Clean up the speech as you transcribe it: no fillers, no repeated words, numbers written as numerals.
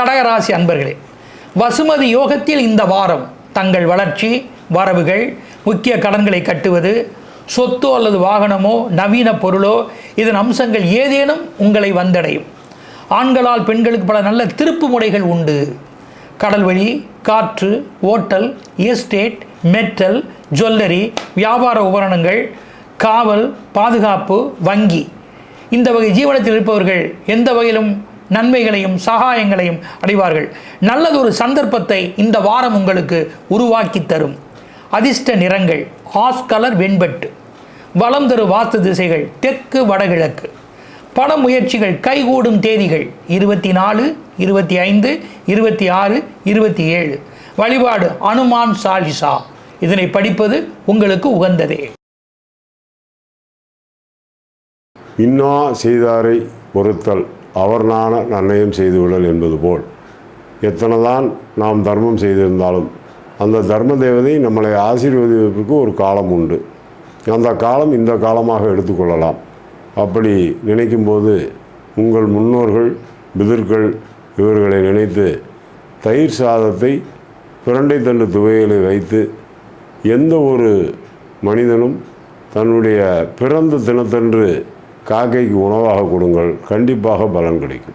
கடகராசி அன்பர்களே, வசுமதி யோகத்தில் இந்த வாரம் தங்கள் வளர்ச்சி, வரவுகள், முக்கிய கடன்களை கட்டுவது, சொத்தோ அல்லது வாகனமோ நவீன பொருளோ இதன் அம்சங்கள் ஏதேனும் உங்களை வந்தடையும். ஆண்களால் பெண்களுக்கு பல நல்ல திருப்பு முறைகள் உண்டு. கடல் வழி, காற்று, ஓட்டல், எஸ்டேட், மெட்டல், ஜுவல்லரி, வியாபார உபகரணங்கள், காவல், பாதுகாப்பு, வங்கி, இந்த வகை ஜீவனத்தில் இருப்பவர்கள் எந்த வகையிலும் நன்மைகளையும் சகாயங்களையும் அடைவார்கள். நல்லதொரு சந்தர்ப்பத்தை இந்த வாரம் உங்களுக்கு உருவாக்கி தரும். அதிர்ஷ்ட நிறங்கள் ஆஸ் கலர் வெண்பட்டு. வலம் தரும் வாஸ்து திசைகள் தெற்கு வடகிழக்கு. பண முயற்சிகள் கைகூடும் தேதிகள் 24, 25, 26, 27. வழிபாடு அனுமான் சாலிசா. இதனை படிப்பது உங்களுக்கு உகந்ததே. இன்னா செய்தாரை பொறுத்தல் அவர் நாண நன்னயம் செய்துவிடல் என்பது போல், எத்தனைதான் நாம் தர்மம் செய்திருந்தாலும் அந்த தர்ம தேவதை நம்மளை ஆசீர்வதிப்பதற்கு ஒரு காலம் உண்டு. அந்த காலம் இந்த காலமாக எடுத்துக்கொள்ளலாம். அப்படி நினைக்கும்போது உங்கள் முன்னோர்கள், பிதர்கள் இவர்களை நினைத்து தயிர் சாதத்தை, பிரண்டை தண்டு துவையலை வைத்து எந்த ஒரு மனிதனும் தன்னுடைய பிறந்த தினத்தன்று காக்கைக்கு உணவாக கொடுங்கள். கண்டிப்பாக பலன் கிடைக்கும்.